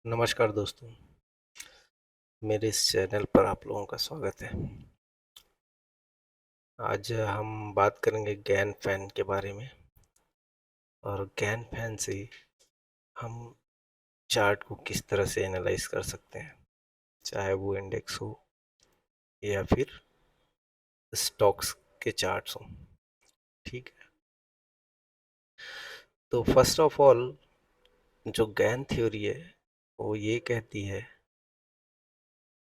नमस्कार दोस्तों, मेरे इस चैनल पर आप लोगों का स्वागत है। आज हम बात करेंगे गैन फैन के बारे में और गैन फैन से हम चार्ट को किस तरह से एनालाइज कर सकते हैं, चाहे वो इंडेक्स हो या फिर स्टॉक्स के चार्ट्स हों। ठीक है, तो फर्स्ट ऑफ ऑल जो गैन थ्योरी है वो ये कहती है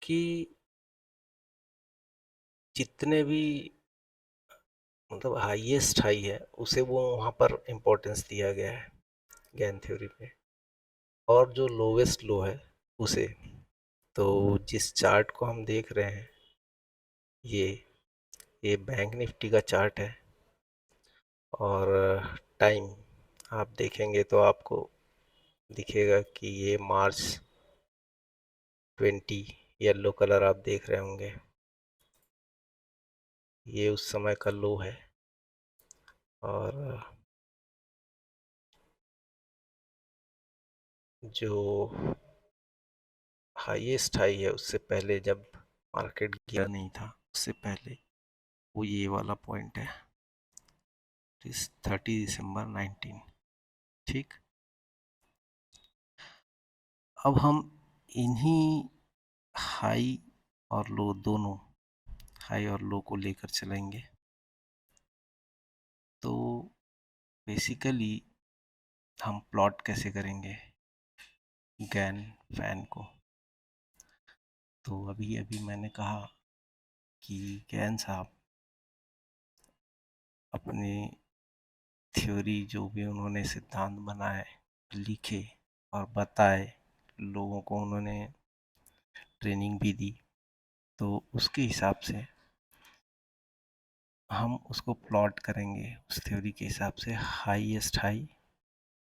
कि जितने भी हाईएस्ट हाई है उसे वो वहाँ पर इम्पोर्टेंस दिया गया है गैन थ्योरी में, और जो लोवेस्ट लो है उसे। तो जिस चार्ट को हम देख रहे हैं, ये ये बैंक निफ्टी का चार्ट है। और टाइम आप देखेंगे तो आपको दिखेगा कि ये मार्च 20, येलो कलर आप देख रहे होंगे, ये उस समय का लो है। और जो हाईएस्ट हाई है उससे पहले, जब मार्केट गिरा नहीं था उससे पहले, वो ये वाला पॉइंट है, 30 दिसंबर 19। ठीक, अब हम इन्हीं हाई और लो, दोनों हाई और लो को लेकर चलेंगे। तो बेसिकली हम प्लॉट कैसे करेंगे गैन फैन को। तो अभी अभी मैंने कहा कि गैन साहब अपने थ्योरी, जो भी उन्होंने सिद्धांत बनाए, लिखे और बताए, लोगों को उन्होंने ट्रेनिंग भी दी, तो उसके हिसाब से हम उसको प्लॉट करेंगे। उस थ्योरी के हिसाब से हाईएस्ट हाई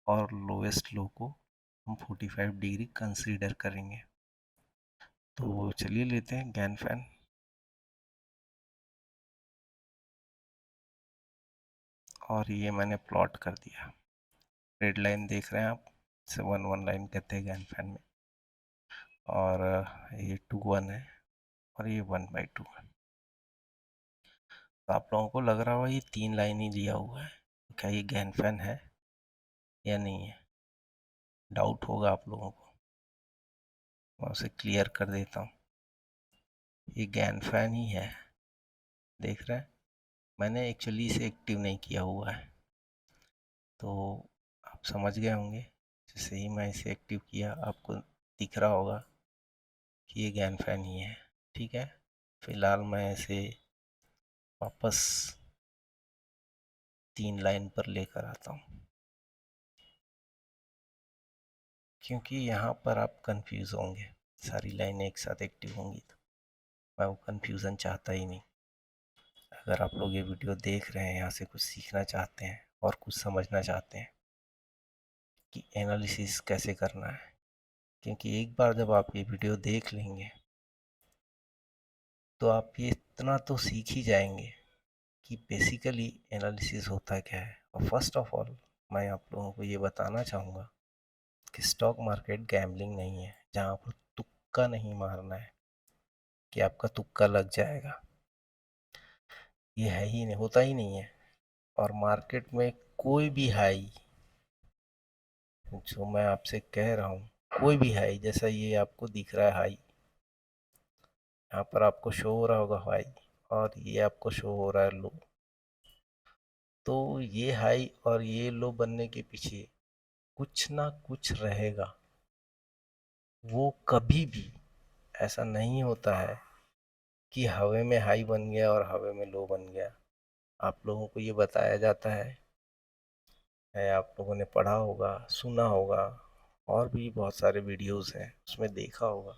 और लोएस्ट लो को हम 45 डिग्री कंसीडर करेंगे। तो चलिए लेते हैं गैन फैन। और ये मैंने प्लॉट कर दिया, रेड लाइन देख रहे हैं आप, इसे 1 1 लाइन कहते हैं गैन फैन में। और ये 2 1 है और ये 1/2 है। तो आप लोगों को लग रहा होगा ये 3 लाइन ही दिया हुआ है, तो क्या ये गैन फैन है या नहीं है, डाउट होगा आप लोगों को। मैं उसे क्लियर कर देता हूँ, ये गैन फैन ही है। देख रहे हैं, मैंने एक्चुअली इसे एक्टिव नहीं किया हुआ है, तो आप समझ गए होंगे। जैसे ही मैं इसे एक्टिव किया, आपको दिख रहा होगा कि ये गैन फैन ही है। ठीक है, फिलहाल मैं इसे वापस 3 लाइन पर लेकर आता हूँ, क्योंकि यहाँ पर आप कंफ्यूज होंगे, सारी लाइनें एक साथ एक्टिव होंगी तो मैं वो कंफ्यूजन चाहता ही नहीं। अगर आप लोग ये वीडियो देख रहे हैं, यहाँ से कुछ सीखना चाहते हैं और कुछ समझना चाहते हैं कि एनालिसिस कैसे करना है, क्योंकि एक बार जब आप ये वीडियो देख लेंगे तो आप ये इतना तो सीख ही जाएंगे कि बेसिकली एनालिसिस होता क्या है। और फर्स्ट ऑफ ऑल मैं आप लोगों को ये बताना चाहूँगा कि स्टॉक मार्केट गैम्बलिंग नहीं है, जहाँ पर तुक्का नहीं मारना है कि आपका तुक्का लग जाएगा। ये है ही नहीं, होता ही नहीं है। और मार्केट में कोई भी हाई, जो मैं आपसे कह रहा हूँ, कोई भी हाई, जैसा ये आपको दिख रहा है हाई, यहाँ पर आपको शो हो रहा होगा हाई, और ये आपको शो हो रहा है लो। तो ये हाई और ये लो बनने के पीछे कुछ ना कुछ रहेगा। वो कभी भी ऐसा नहीं होता है कि हवा में हाई बन गया और हवा में लो बन गया। आप लोगों को ये बताया जाता है, आप लोगों ने पढ़ा होगा, सुना होगा, और भी बहुत सारे वीडियोस हैं उसमें देखा होगा,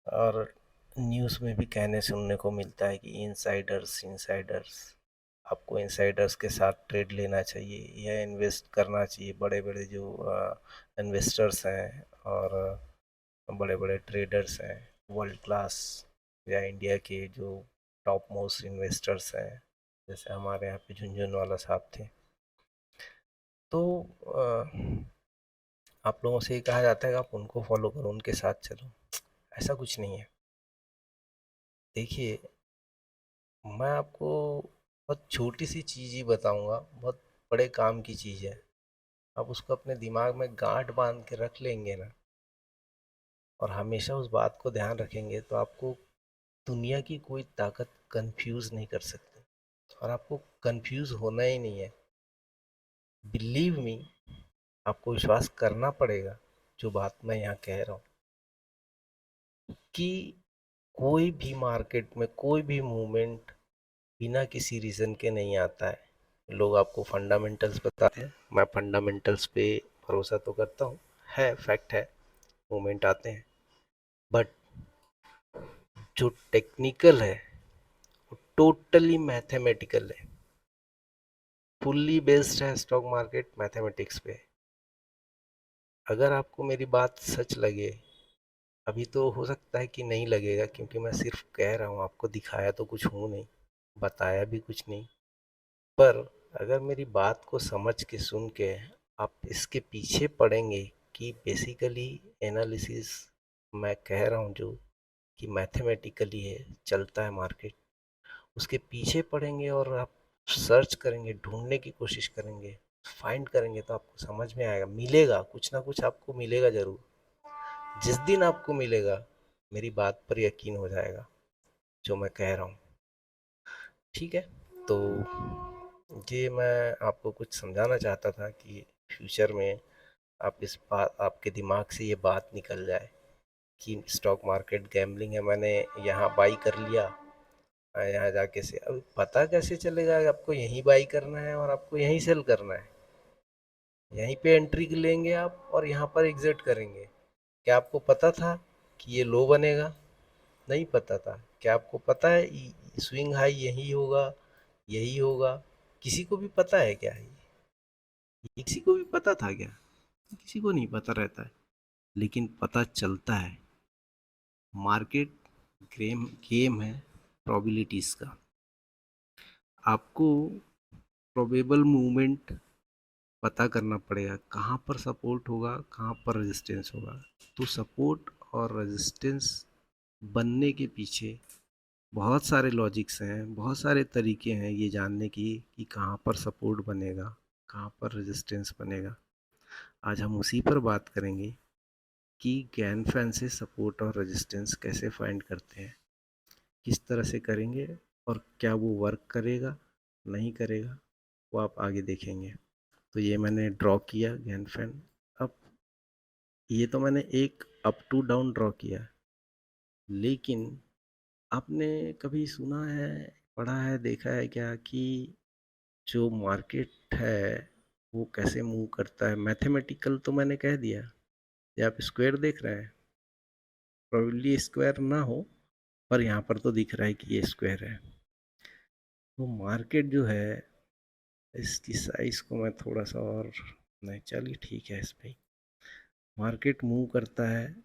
और न्यूज़ में भी कहने सुनने को मिलता है कि इनसाइडर्स इनसाइडर्स, आपको इनसाइडर्स के साथ ट्रेड लेना चाहिए या इन्वेस्ट करना चाहिए। बड़े बड़े जो इन्वेस्टर्स हैं और बड़े बड़े ट्रेडर्स हैं, वर्ल्ड क्लास या इंडिया के जो टॉप मोस्ट इन्वेस्टर्स हैं, जैसे हमारे यहाँ पे झुनझुनवाला साहब थे, तो आप लोगों से ये कहा जाता है कि आप उनको फॉलो करो, उनके साथ चलो। ऐसा कुछ नहीं है। देखिए, मैं आपको बहुत छोटी सी चीज़ ही बताऊंगा, बहुत बड़े काम की चीज़ है। आप उसको अपने दिमाग में गांठ बांध के रख लेंगे ना, और हमेशा उस बात को ध्यान रखेंगे, तो आपको दुनिया की कोई ताकत कंफ्यूज नहीं कर सकती, और आपको कंफ्यूज होना ही नहीं है। बिलीव मी, आपको विश्वास करना पड़ेगा जो बात मैं यहाँ कह रहा हूँ, कि कोई भी मार्केट में कोई भी मूवमेंट बिना किसी रीज़न के नहीं आता है। लोग आपको फंडामेंटल्स बताते हैं, मैं फंडामेंटल्स पे भरोसा तो करता हूँ, है फैक्ट है, मूवमेंट आते हैं। बट जो टेक्निकल है वो टोटली मैथमेटिकल है, फुल्ली बेस्ड है स्टॉक मार्केट मैथमेटिक्स पे। अगर आपको मेरी बात सच लगे, अभी तो हो सकता है कि नहीं लगेगा, क्योंकि मैं सिर्फ कह रहा हूँ, आपको दिखाया तो कुछ हूँ नहीं, बताया भी कुछ नहीं। पर अगर मेरी बात को समझ के सुन के आप इसके पीछे पड़ेंगे कि बेसिकली एनालिसिस मैं कह रहा हूँ जो कि मैथमेटिकली है, चलता है मार्केट, उसके पीछे पड़ेंगे और आप सर्च करेंगे, ढूंढने की कोशिश करेंगे, फाइंड करेंगे, तो आपको समझ में आएगा, मिलेगा कुछ ना कुछ, आपको मिलेगा ज़रूर। जिस दिन आपको मिलेगा, मेरी बात पर यकीन हो जाएगा जो मैं कह रहा हूँ। ठीक है, तो ये मैं आपको कुछ समझाना चाहता था कि फ्यूचर में आप इस बात, आपके दिमाग से ये बात निकल जाए कि स्टॉक मार्केट गैम्बलिंग है, मैंने यहाँ बाई कर लिया, यहाँ जाके से अब पता कैसे चलेगा कि आपको यहीं बाई करना है और आपको यहीं सेल करना है? यहीं पे एंट्री लेंगे आप और यहाँ पर एग्जिट करेंगे। क्या आपको पता था कि ये लो बनेगा? नहीं पता था। क्या आपको पता है स्विंग हाई यही होगा, यही होगा? किसी को भी पता है क्या ये किसी को भी पता था क्या? किसी को नहीं पता रहता है, लेकिन पता चलता है। मार्केट गेम गेम है प्रोबेबिलिटीज का। आपको प्रोबेबल मूवमेंट पता करना पड़ेगा, कहाँ पर सपोर्ट होगा, कहाँ पर रेजिस्टेंस होगा। तो सपोर्ट और रेजिस्टेंस बनने के पीछे बहुत सारे लॉजिक्स हैं, बहुत सारे तरीके हैं ये जानने की कि कहाँ पर सपोर्ट बनेगा, कहाँ पर रेजिस्टेंस बनेगा। आज हम उसी पर बात करेंगे कि ज्ञान फैन से सपोर्ट और रेजिस्टेंस कैसे फाइंड करते हैं, किस तरह से करेंगे, और क्या वो वर्क करेगा, नहीं करेगा, वो आप आगे देखेंगे। तो ये मैंने ड्रॉ किया ज्ञान फैन। अब ये तो मैंने एक अप टू डाउन ड्रॉ किया, लेकिन आपने कभी सुना है, पढ़ा है, देखा है क्या कि जो मार्केट है वो कैसे मूव करता है? मैथमेटिकल तो मैंने कह दिया। ये आप स्क्वायर देख रहे हैं, प्रोबेबली स्क्वायर ना हो, पर यहाँ पर तो दिख रहा है कि ये स्क्वायर है। तो मार्केट जो है, इसकी साइज को मैं थोड़ा सा और, नहीं चलिए ठीक है, इस पे मार्केट मूव करता है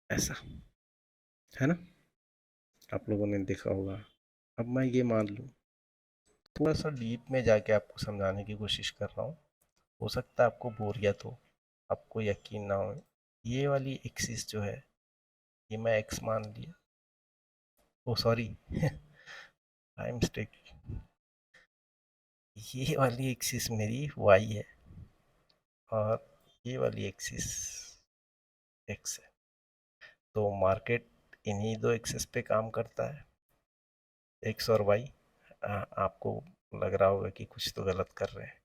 ऐसा, है ना? आप लोगों ने देखा होगा। अब मैं ये मान लूँ, थोड़ा सा डीप में जाके आपको समझाने की कोशिश कर रहा हूँ, हो सकता है आपको बोरियत हो, आपको यकीन ना हो। ये वाली एक्सिस जो है, ये मैं एक्स मान लिया, ओ सॉरी आई मिस्टेक, ये वाली एक्सिस मेरी वाई है, और ये वाली एक्सिस एक्स है। तो मार्केट इन्हीं दो एक्सिस पे काम करता है, एक्स और वाई। आपको लग रहा होगा कि कुछ तो गलत कर रहे हैं,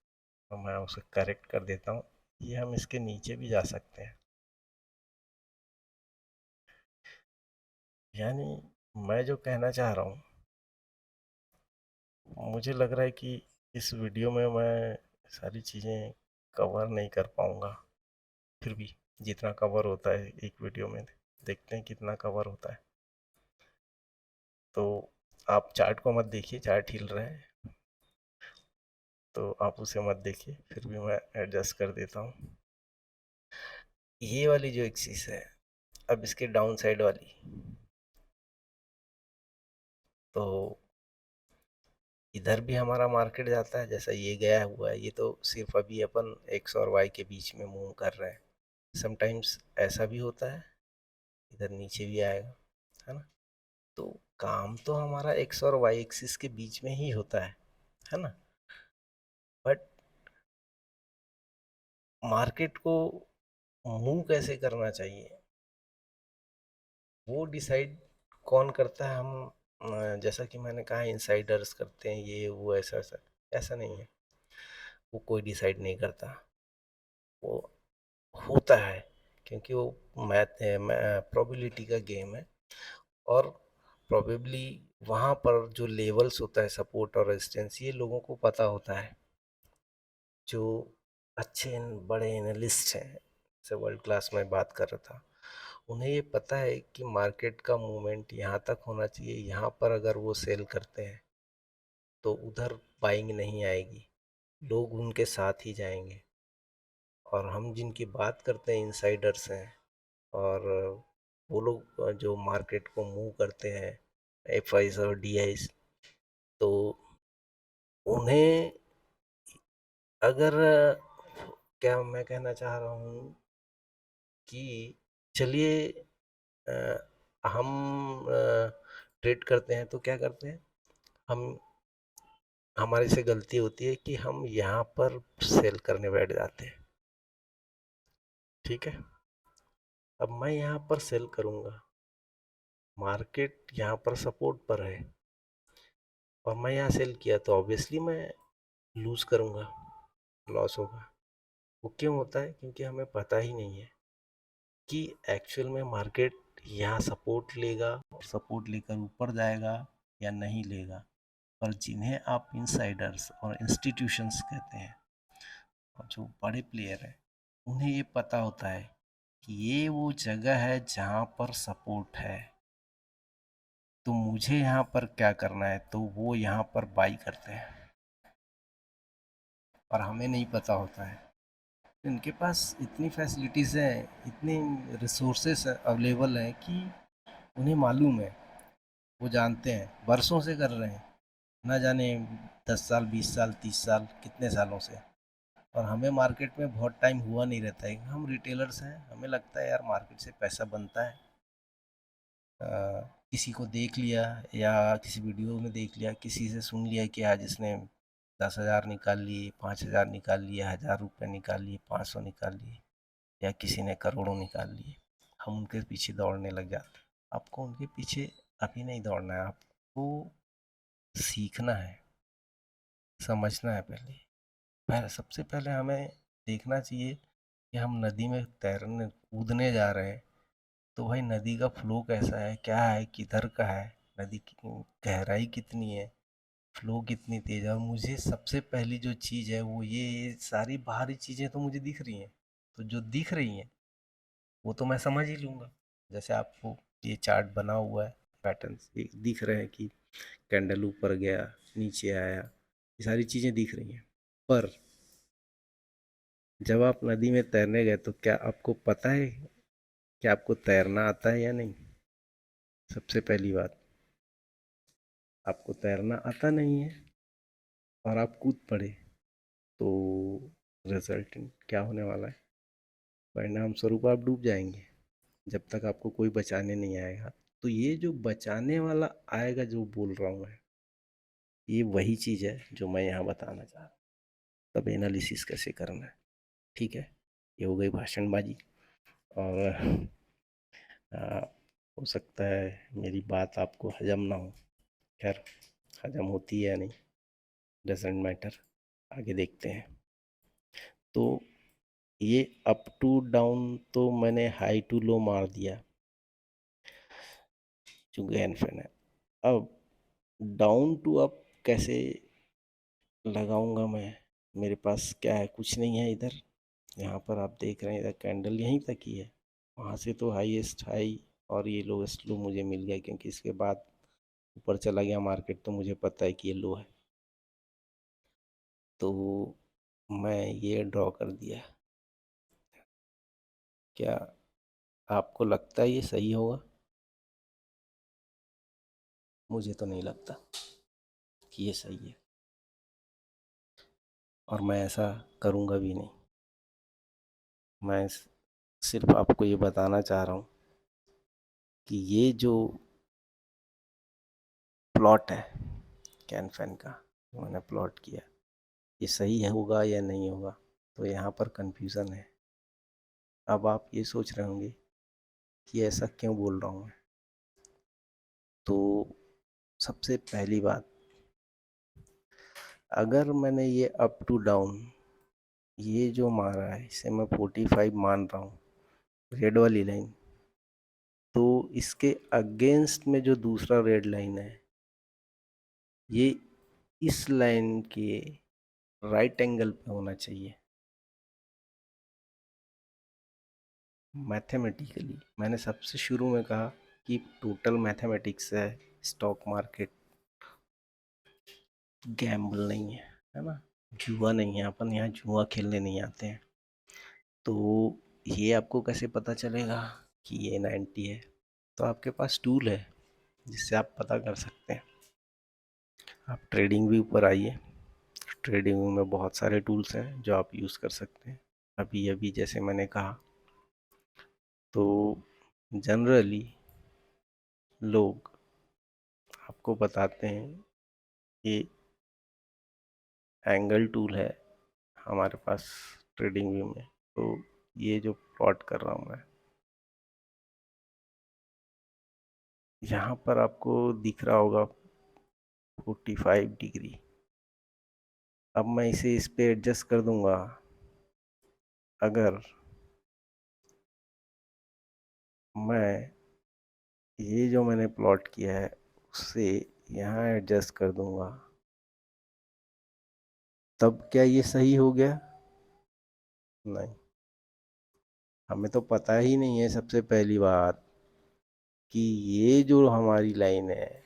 तो मैं उसे करेक्ट कर देता हूँ। ये हम इसके नीचे भी जा सकते हैं, यानी मैं जो कहना चाह रहा हूँ, मुझे लग रहा है कि इस वीडियो में मैं सारी चीज़ें कवर नहीं कर पाऊँगा। फिर भी जितना कवर होता है एक वीडियो में, देखते हैं कितना कवर होता है। तो आप चार्ट को मत देखिए, चार्ट हिल रहे हैं तो आप उसे मत देखिए, फिर भी मैं एडजस्ट कर देता हूँ। ये वाली जो एक्सिस है, अब इसके डाउन साइड वाली, तो इधर भी हमारा मार्केट जाता है, जैसा ये गया हुआ है, ये तो सिर्फ अभी अपन एक्स और वाई के बीच में मूव कर रहे हैं। समटाइम्स ऐसा भी होता है, इधर नीचे भी आएगा, है ना। तो काम तो हमारा एक्स और वाई एक्सिस के बीच में ही होता है ना। बट मार्केट को मूव कैसे करना चाहिए, वो डिसाइड कौन करता है? हम जैसा कि मैंने कहा, इनसाइडर्स करते हैं, ये वो, ऐसा ऐसा ऐसा नहीं है। वो कोई डिसाइड नहीं करता, वो होता है, क्योंकि वो मैथ है, प्रोबेबिलिटी का गेम है। और प्रोबेबली वहाँ पर जो लेवल्स होता है, सपोर्ट और रेजिस्टेंस, ये लोगों को पता होता है। जो अच्छे बड़े एनालिस्ट हैं, जैसे वर्ल्ड क्लास में बात कर रहा था, उन्हें ये पता है कि मार्केट का मूवमेंट यहाँ तक होना चाहिए, यहाँ पर अगर वो सेल करते हैं तो उधर बाइंग नहीं आएगी, लोग उनके साथ ही जाएंगे। और हम जिनकी बात करते हैं, इनसाइडर्स हैं, और वो लोग जो मार्केट को मूव करते हैं, एफ आईज और डी आईज, तो उन्हें अगर, क्या मैं कहना चाह रहा हूँ कि चलिए, हम ट्रेड करते हैं तो क्या करते हैं हम, हमारे से गलती होती है कि हम यहाँ पर सेल करने बैठ जाते हैं। ठीक है, अब मैं यहाँ पर सेल करूँगा, मार्केट यहाँ पर सपोर्ट पर है, और मैं यहाँ सेल किया तो ऑब्वियसली मैं लूज करूँगा, लॉस होगा। वो क्यों होता है? क्योंकि हमें पता ही नहीं है कि एक्चुअल में मार्केट यहाँ सपोर्ट लेगा और सपोर्ट लेकर ऊपर जाएगा या नहीं लेगा। पर जिन्हें आप इनसाइडर्स और इंस्टीट्यूशंस कहते हैं, और जो बड़े प्लेयर हैं, उन्हें ये पता होता है कि ये वो जगह है जहाँ पर सपोर्ट है, तो मुझे यहाँ पर क्या करना है, तो वो यहाँ पर बाई करते हैं। और हमें नहीं पता होता है। इनके पास इतनी फैसिलिटीज़ हैं, इतनी रिसोर्सेस अवेलेबल हैं कि उन्हें मालूम है, वो जानते हैं, बरसों से कर रहे हैं, ना जाने 10 साल, 20 साल, 30 साल, कितने सालों से। और हमें मार्केट में बहुत टाइम हुआ नहीं रहता है, हम रिटेलर्स हैं, हमें लगता है यार मार्केट से पैसा बनता है। अ, किसी को देख लिया, या किसी वीडियो में देख लिया, किसी से सुन लिया कि आज इसने 10,000 निकाल लिए, 5,000 निकाल लिए, 1,000 रुपये निकाल लिए, 500 निकाल लिए, या किसी ने करोड़ों निकाल लिए, हम उनके पीछे दौड़ने लग जाते हैं। आपको उनके पीछे अभी नहीं दौड़ना है, आपको सीखना है, समझना है। पहले पहले सबसे पहले हमें देखना चाहिए कि हम नदी में तैरने कूदने जा रहे हैं, तो भाई नदी का फ्लो कैसा है, क्या है, किधर का है, नदी की गहराई कितनी है, फ्लो कितनी तेज है। और मुझे सबसे पहली जो चीज़ है वो ये सारी बाहरी चीज़ें तो मुझे दिख रही हैं, तो जो दिख रही हैं वो तो मैं समझ ही लूँगा। जैसे आपको ये चार्ट बना हुआ है, पैटर्न्स दिख रहे हैं कि कैंडल ऊपर गया, नीचे आया, ये सारी चीज़ें दिख रही हैं। पर जब आप नदी में तैरने गए तो क्या आपको पता है कि आपको तैरना आता है या नहीं? सबसे पहली बात, आपको तैरना आता नहीं है और आप कूद पड़े, तो रिजल्ट क्या होने वाला है? परिणाम स्वरूप आप डूब जाएंगे, जब तक आपको कोई बचाने नहीं आएगा। तो ये जो बचाने वाला आएगा, जो बोल रहा हूँ मैं, ये वही चीज़ है जो मैं यहाँ बताना चाह रहा हूँ। तब एनालिसिस कैसे करना है। ठीक है, ये हो गई भाषणबाजी। और आ, हो सकता है मेरी बात आपको हजम ना हो, खैर हजम होती है या नहीं, डजेंट मैटर, आगे देखते हैं। तो ये अप टू डाउन तो मैंने हाई टू लो मार दिया जो गैन फैन है। अब डाउन टू अप कैसे लगाऊंगा मैं? मेरे पास क्या है, कुछ नहीं है इधर। यहाँ पर आप देख रहे हैं, इधर कैंडल यहीं तक ही है, वहाँ से तो हाईएस्ट हाई और ये लोएस्ट लो मुझे मिल गया, क्योंकि इसके बाद ऊपर चला गया मार्केट, तो मुझे पता है कि ये लो है, तो मैं ये ड्रॉ कर दिया। क्या आपको लगता है ये सही होगा? मुझे तो नहीं लगता कि ये सही है। और मैं ऐसा करूँगा भी नहीं। मैं सिर्फ आपको ये बताना चाह रहा हूँ कि ये जो प्लॉट है कैन फैन का, जो मैंने प्लॉट किया, ये सही होगा या नहीं होगा, तो यहाँ पर कंफ्यूज़न है। अब आप ये सोच रहे होंगे कि ऐसा क्यों बोल रहा हूँ मैं। तो सबसे पहली बात, अगर मैंने ये अप टू डाउन ये जो मारा है, इसे मैं 45 मान रहा हूँ, रेड वाली लाइन, तो इसके अगेंस्ट में जो दूसरा रेड लाइन है, ये इस लाइन के राइट एंगल पे होना चाहिए। मैथमेटिकली मैंने सबसे शुरू में कहा कि टोटल मैथमेटिक्स है, स्टॉक मार्केट गैम्बल नहीं है ना, जुआ नहीं है, अपन यहाँ जुआ खेलने नहीं आते हैं। तो ये आपको कैसे पता चलेगा कि ये 90 है? तो आपके पास टूल है जिससे आप पता कर सकते हैं। आप ट्रेडिंग व्यू पर आइए, ट्रेडिंग व्यू में बहुत सारे टूल्स हैं जो आप यूज़ कर सकते हैं। अभी अभी जैसे मैंने कहा, तो जनरली लोग आपको बताते हैं कि एंगल टूल है हमारे पास ट्रेडिंग व्यू में। तो ये जो प्लॉट कर रहा हूँ मैं, यहाँ पर आपको दिख रहा होगा 45 डिग्री। अब मैं इसे इस पे एडजस्ट कर दूंगा। अगर मैं ये जो मैंने प्लॉट किया है उससे यहाँ एडजस्ट कर दूंगा, तब क्या ये सही हो गया? नहीं। हमें तो पता ही नहीं है सबसे पहली बात कि ये जो हमारी लाइन है,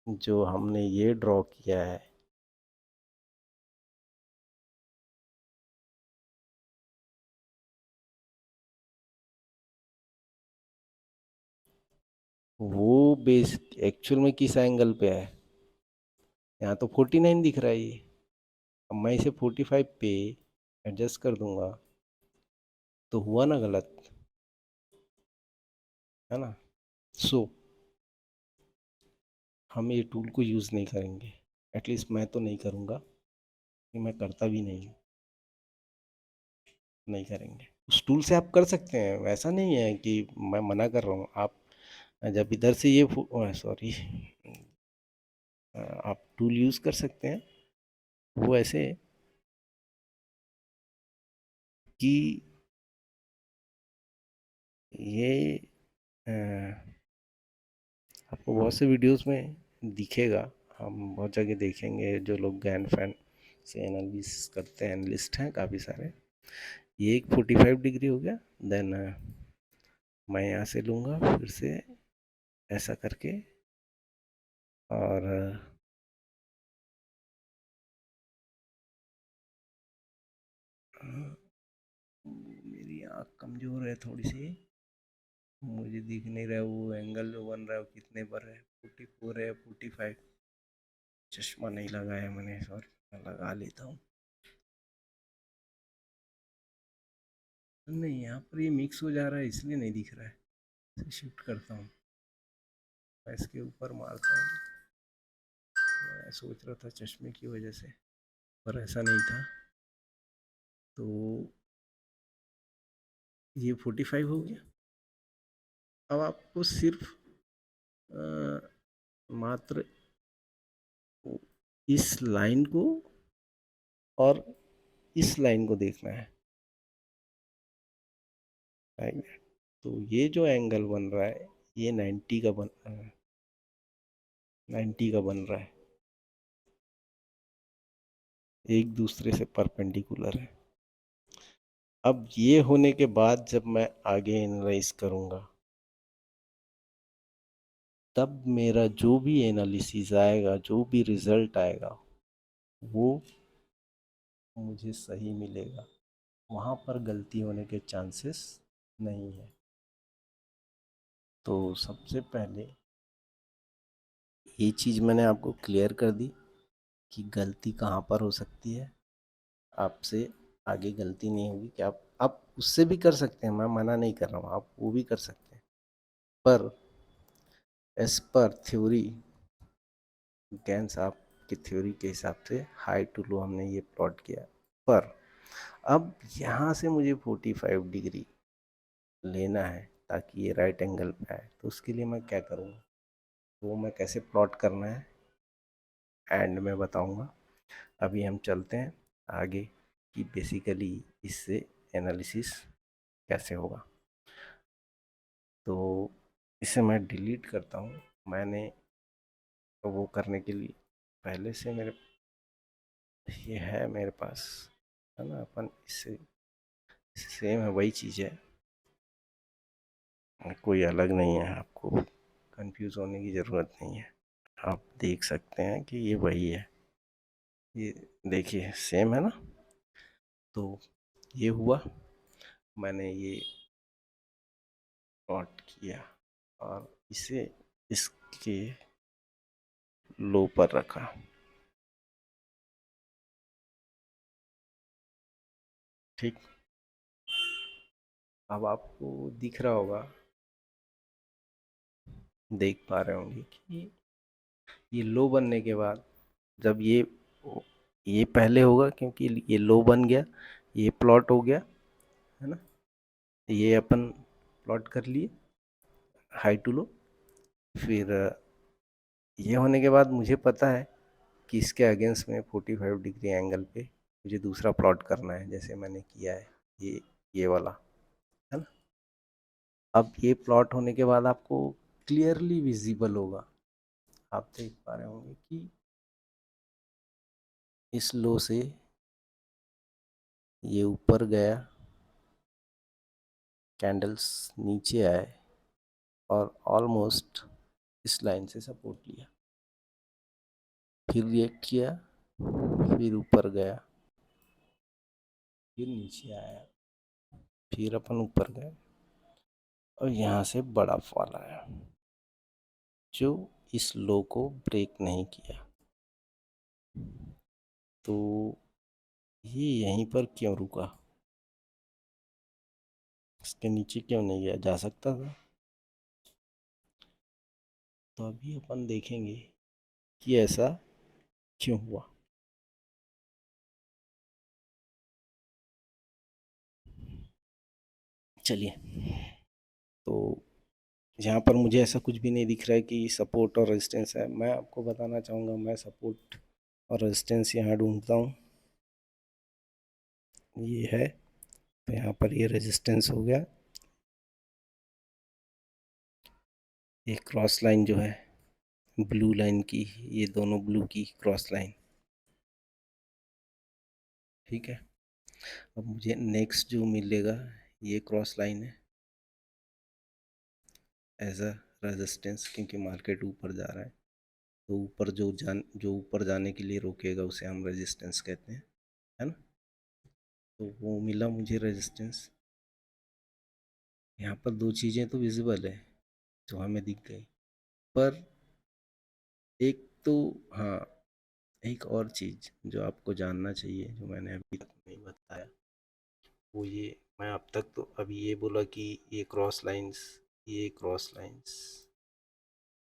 जो हमने ये ड्रॉ किया है, वो बेस एक्चुअल में किस एंगल पे है? यहाँ तो 49 दिख रहा है ये। अब मैं इसे 45 पे एडजस्ट कर दूंगा तो हुआ ना गलत, है ना? सो हम ये टूल को यूज़ नहीं करेंगे, एटलीस्ट मैं तो नहीं करूँगा, कि मैं करता भी नहीं, नहीं करेंगे। उस टूल से आप कर सकते हैं, वैसा नहीं है कि मैं मना कर रहा हूँ। आप जब इधर से ये सॉरी, आप टूल यूज़ कर सकते हैं, वो ऐसे कि ये अ, आपको बहुत से वीडियोस में दिखेगा, हम बहुत जगह देखेंगे, जो लोग गैन फैन से एनालिसिस करते हैं, एनालिस्ट हैं काफ़ी सारे। ये एक 45 डिग्री हो गया, देन मैं यहाँ से लूँगा फिर से ऐसा करके, और मेरी आँख कमज़ोर है थोड़ी सी, मुझे दिख नहीं रहा वो एंगल जो बन रहा है वो कितने पर है, 44 है, 45। चश्मा नहीं लगाया मैंने, सॉरी, मैं लगा लेता हूँ। नहीं, यहाँ पर ये मिक्स हो जा रहा है इसलिए नहीं दिख रहा है। इसे शिफ्ट करता हूँ, मैं इसके ऊपर मारता हूँ। मैं सोच रहा था चश्मे की वजह से, पर ऐसा नहीं था। तो ये 45 हो गया। अब आपको सिर्फ मात्र इस लाइन को और इस लाइन को देखना है, राइट? तो ये जो एंगल बन रहा है ये 90 का बन रहा है, 90 का बन रहा है, एक दूसरे से परपेंडिकुलर है। अब ये होने के बाद जब मैं आगे एनालाइज करूँगा, तब मेरा जो भी एनालिसिस आएगा, जो भी रिजल्ट आएगा, वो मुझे सही मिलेगा, वहाँ पर गलती होने के चांसेस नहीं है। तो सबसे पहले ये चीज़ मैंने आपको क्लियर कर दी कि गलती कहाँ पर हो सकती है, आपसे आगे गलती नहीं होगी कि आप उससे भी कर सकते हैं, मैं मना नहीं कर रहा हूँ, आप वो भी कर सकते हैं, पर एज पर थ्योरी, गैन साहब की थ्योरी के हिसाब से हाई टू लो हमने ये प्लॉट किया, पर अब यहाँ से मुझे 45 डिग्री लेना है ताकि ये राइट एंगल पे आए, तो उसके लिए मैं क्या करूँगा, वो मैं कैसे प्लॉट करना है एंड में बताऊँगा। अभी हम चलते हैं आगे कि बेसिकली इससे एनालिसिस कैसे होगा। तो इसे मैं डिलीट करता हूँ, मैंने वो करने के लिए पहले से मेरे ये है मेरे पास, है ना, अपन इससे सेम है, वही चीज़ है, कोई अलग नहीं है, आपको कंफ्यूज होने की ज़रूरत नहीं है, आप देख सकते हैं कि ये वही है, ये देखिए सेम है ना। तो ये हुआ, मैंने ये प्लॉट किया और इसे इसके लो पर रखा, ठीक। अब आपको दिख रहा होगा, देख पा रहे होंगे कि ये लो बनने के बाद जब ये पहले होगा क्योंकि ये लो बन गया, ये प्लॉट हो गया, है ना, ये अपन प्लॉट कर लिए हाई टू लो। फिर ये होने के बाद मुझे पता है कि इसके अगेंस्ट में 45 डिग्री एंगल पे मुझे दूसरा प्लॉट करना है, जैसे मैंने किया है ये वाला, है ना। अब ये प्लॉट होने के बाद आपको क्लियरली विजिबल होगा, आप देख पा रहे होंगे कि इस लो से ये ऊपर गया, कैंडल्स नीचे आए और ऑलमोस्ट इस लाइन से सपोर्ट लिया, फिर रिएक्ट किया, फिर ऊपर गया, फिर नीचे आया, फिर अपन ऊपर गए और यहाँ से बड़ा फॉल आया जो इस लो को ब्रेक नहीं किया। तो ये यहीं पर क्यों रुका, इसके नीचे क्यों नहीं गया, जा सकता था। तो अभी अपन देखेंगे कि ऐसा क्यों हुआ। चलिए, तो यहाँ पर मुझे ऐसा कुछ भी नहीं दिख रहा है कि सपोर्ट और रेजिस्टेंस है, मैं आपको बताना चाहूँगा, मैं सपोर्ट और रेजिस्टेंस यहाँ ढूंढता हूँ, ये है, तो यहाँ पर ये रेजिस्टेंस हो गया, ये क्रॉस लाइन जो है ब्लू लाइन की, ये दोनों ब्लू की क्रॉस लाइन, ठीक है। अब मुझे नेक्स्ट जो मिलेगा ये क्रॉस लाइन है एज अ रेजिस्टेंस, क्योंकि मार्केट ऊपर जा रहा है, तो ऊपर जो ऊपर जाने के लिए रोकेगा उसे हम रेजिस्टेंस कहते हैं, है ना। तो वो मिला मुझे रेजिस्टेंस, यहाँ पर दो चीज़ें तो विजिबल है जो हमें दिख गई, पर एक तो, हाँ, एक और चीज़ जो आपको जानना चाहिए जो मैंने अभी तक नहीं बताया, वो ये, मैं अब तक तो अभी ये बोला कि ये क्रॉस लाइंस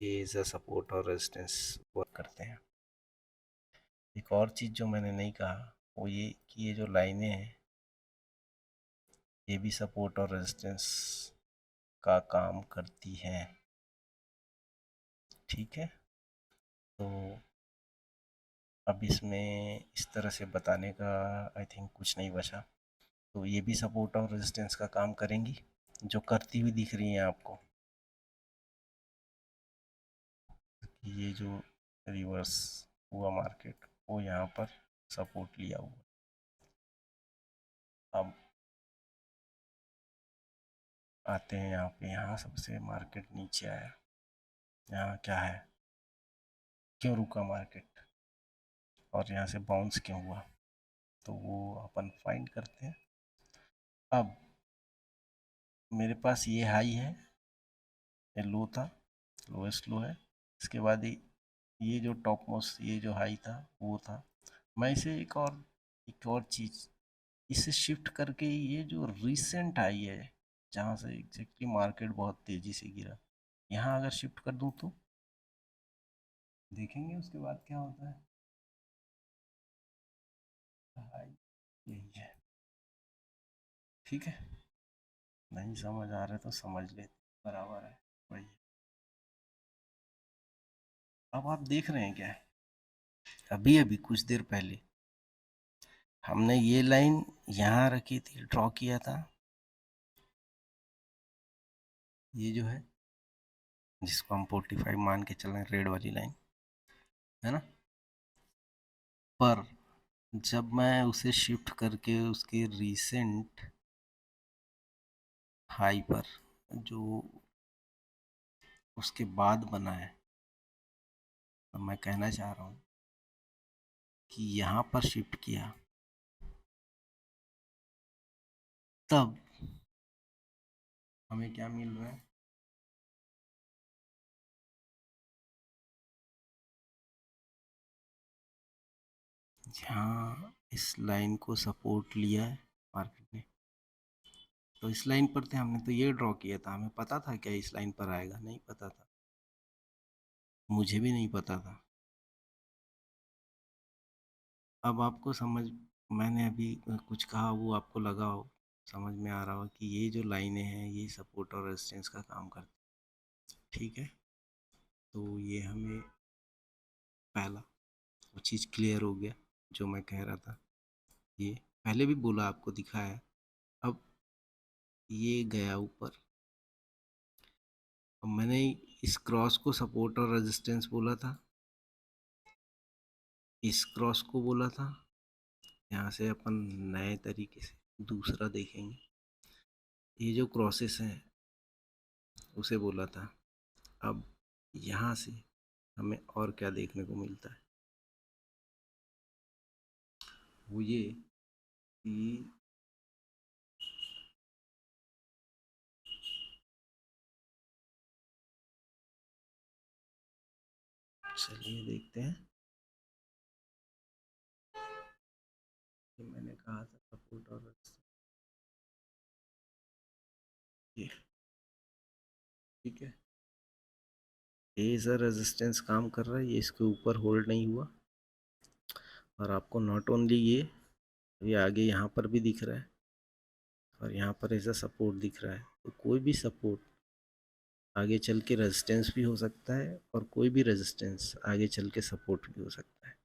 ये एज अ सपोर्ट और रेजिस्टेंस वर्क करते हैं। एक और चीज़ जो मैंने नहीं कहा वो ये कि ये जो लाइनें हैं ये भी सपोर्ट और रेजिस्टेंस का काम करती हैं, ठीक है। तो अब इसमें इस तरह से बताने का आई थिंक कुछ नहीं बचा, तो ये भी सपोर्ट और रेजिस्टेंस का काम करेंगी, जो करती हुई दिख रही हैं आपको, ये जो रिवर्स हुआ मार्केट वो यहाँ पर सपोर्ट लिया हुआ। अब आते हैं यहाँ पे, यहाँ सबसे मार्केट नीचे आया, यहाँ क्या है, क्यों रुका मार्केट और यहाँ से बाउंस क्यों हुआ, तो वो अपन फाइंड करते हैं। अब मेरे पास ये हाई है, ये लो था, लोएस्ट लो है, इसके बाद ये जो टॉप मोस्ट ये जो हाई था वो था। मैं इसे एक और चीज़ इसे शिफ्ट करके ये जो रिसेंट हाई है जहाँ से एग्जैक्टली मार्केट बहुत तेज़ी से गिरा, यहाँ अगर शिफ्ट कर दूँ तो देखेंगे उसके बाद क्या होता है। हाई यही है। ठीक है, नहीं समझ आ रहा तो समझ लेते, बराबर है वही। अब आप देख रहे हैं क्या है, अभी अभी कुछ देर पहले हमने ये लाइन यहाँ रखी थी, ड्रॉ किया था, ये जो है जिसको हम 45 मान के चल रहे हैं, रेड वाली लाइन है ना। पर जब मैं उसे शिफ्ट करके उसके रीसेंट हाई पर जो उसके बाद बना है, तो मैं कहना चाह रहा हूँ कि यहाँ पर शिफ्ट किया, तब हमें क्या मिल रहा है, यहाँ इस लाइन को सपोर्ट लिया है मार्केट ने। तो इस लाइन पर थे, हमने तो ये ड्रॉ किया था, हमें पता था क्या इस लाइन पर आएगा, नहीं पता था, मुझे भी नहीं पता था। अब आपको समझ, मैंने अभी कुछ कहा वो आपको लगा हो, समझ में आ रहा हो कि ये जो लाइनें हैं ये सपोर्ट और रेजिस्टेंस का काम करती हैं। ठीक है, तो ये हमें पहला वो चीज़ क्लियर हो गया जो मैं कह रहा था। ये पहले भी बोला, आपको दिखाया। अब ये गया ऊपर, अब मैंने इस क्रॉस को सपोर्ट और रेजिस्टेंस बोला था, इस क्रॉस को बोला था। यहाँ से अपन नए तरीके से दूसरा देखेंगे, ये जो क्रॉसेस हैं उसे बोला था। अब यहाँ से हमें और क्या देखने को मिलता है, वो ये कि चलिए देखते हैं, कि मैंने कहा था सपोर्ट और ये ठीक है, ये सर रेजिस्टेंस काम कर रहा है, ये इसके ऊपर होल्ड नहीं हुआ। और आपको नॉट ओनली ये आगे यहाँ पर भी दिख रहा है और यहाँ पर ऐसा सपोर्ट दिख रहा है, तो कोई भी सपोर्ट आगे चल के रेजिस्टेंस भी हो सकता है और कोई भी रेजिस्टेंस आगे चल के सपोर्ट भी हो सकता है।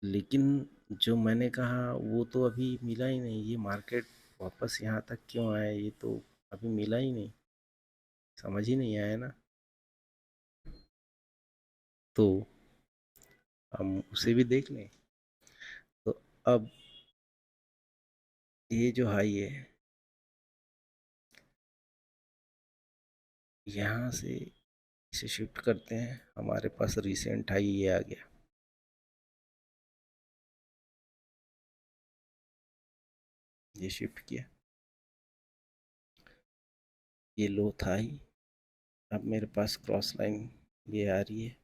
लेकिन जो मैंने कहा वो तो अभी मिला ही नहीं, ये मार्केट वापस यहाँ तक क्यों आया, ये तो अभी मिला ही नहीं, समझ ही नहीं आया ना। तो हम उसे भी देख लें। तो अब ये जो हाई है, यहाँ से इसे शिफ्ट करते हैं, हमारे पास रिसेंट हाई ये आ गया, ये शिफ्ट किया, ये लो था ही। अब मेरे पास क्रॉस लाइन ये आ रही है,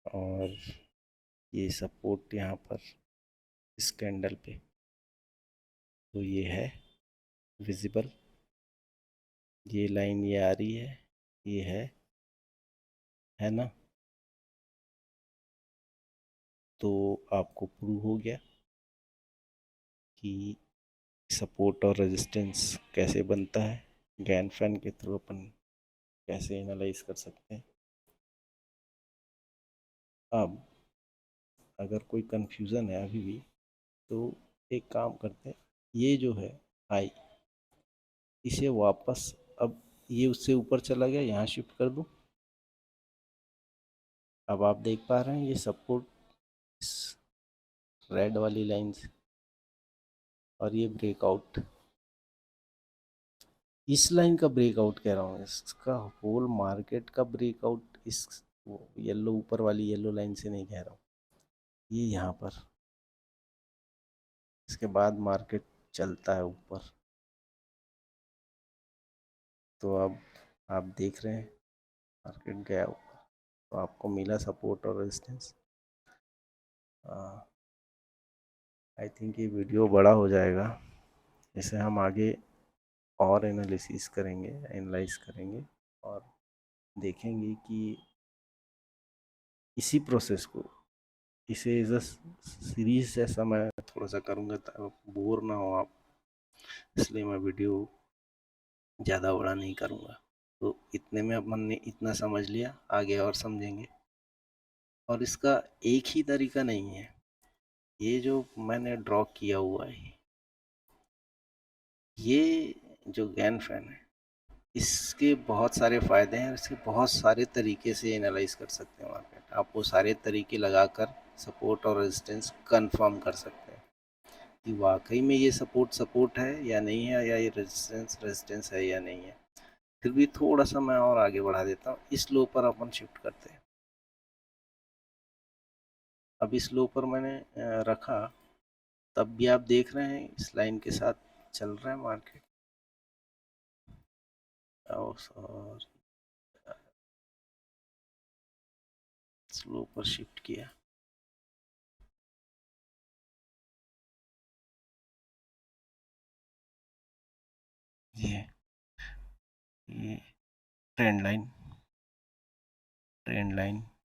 और ये सपोर्ट यहाँ पर इस कैंडल पे, तो ये है विजिबल, ये लाइन ये आ रही है, ये है ना। तो आपको प्रूव हो गया कि सपोर्ट और रेजिस्टेंस कैसे बनता है, गैन फैन के थ्रू अपन कैसे एनालाइज कर सकते हैं। अब अगर कोई कंफ्यूज़न है अभी भी, तो एक काम करते हैं, ये जो है हाई, इसे वापस, अब ये उससे ऊपर चला गया, यहाँ शिफ्ट कर दूँ। अब आप देख पा रहे हैं ये सपोर्ट इस रेड वाली लाइन से, और ये ब्रेकआउट इस लाइन का ब्रेकआउट कह रहा हूँ, इसका होल मार्केट का ब्रेकआउट इस येलो ऊपर वाली येलो लाइन से नहीं कह रहा हूँ, ये यहाँ पर इसके बाद मार्केट चलता है ऊपर। तो अब आप देख रहे हैं मार्केट गया ऊपर, तो आपको मिला सपोर्ट और रेजिस्टेंस। आई थिंक ये वीडियो बड़ा हो जाएगा, इसे हम आगे और एनालिसिस करेंगे, एनालाइज करेंगे और देखेंगे कि इसी प्रोसेस को, इसे एज अ सीरीज जैसा मैं थोड़ा सा करूँगा ताकि बोर ना हो आप, इसलिए मैं वीडियो ज़्यादा बड़ा नहीं करूँगा। तो इतने में अपन ने इतना समझ लिया, आगे और समझेंगे। और इसका एक ही तरीका नहीं है, ये जो मैंने ड्रॉ किया हुआ है, ये जो गैन फैन है, इसके बहुत सारे फ़ायदे हैं, इसके बहुत सारे तरीके से एनालाइज कर सकते हैं मार्केट। आप वो सारे तरीके लगाकर सपोर्ट और रेजिस्टेंस कंफर्म कर सकते हैं कि वाकई में ये सपोर्ट है या नहीं है, या ये रेजिस्टेंस है या नहीं है। फिर भी थोड़ा सा मैं और आगे बढ़ा देता हूँ, इस लो पर अपन शिफ्ट करते हैं। अब इस लो पर मैंने रखा, तब भी आप देख रहे हैं इस लाइन के साथ चल रहा है मार्केट। और स्लो पर शिफ्ट किया, ये ट्रेंड लाइन,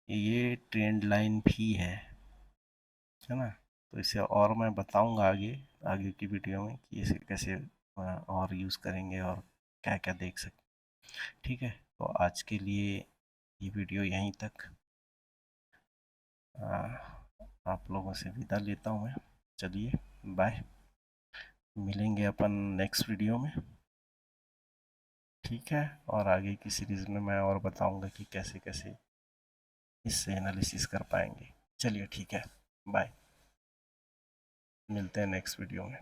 ये ट्रेंड लाइन भी है ना। तो इसे और मैं बताऊंगा आगे की वीडियो में कि इसे कैसे और यूज़ करेंगे और क्या क्या देख सकते। ठीक है, तो आज के लिए ये वीडियो यहीं तक। आप लोगों से विदा लेता हूँ मैं। चलिए, बाय, मिलेंगे अपन नेक्स्ट वीडियो में। ठीक है, और आगे की सीरीज़ में मैं और बताऊंगा कि कैसे कैसे इससे एनालिसिस कर पाएंगे। चलिए ठीक है, बाय, मिलते हैं नेक्स्ट वीडियो में।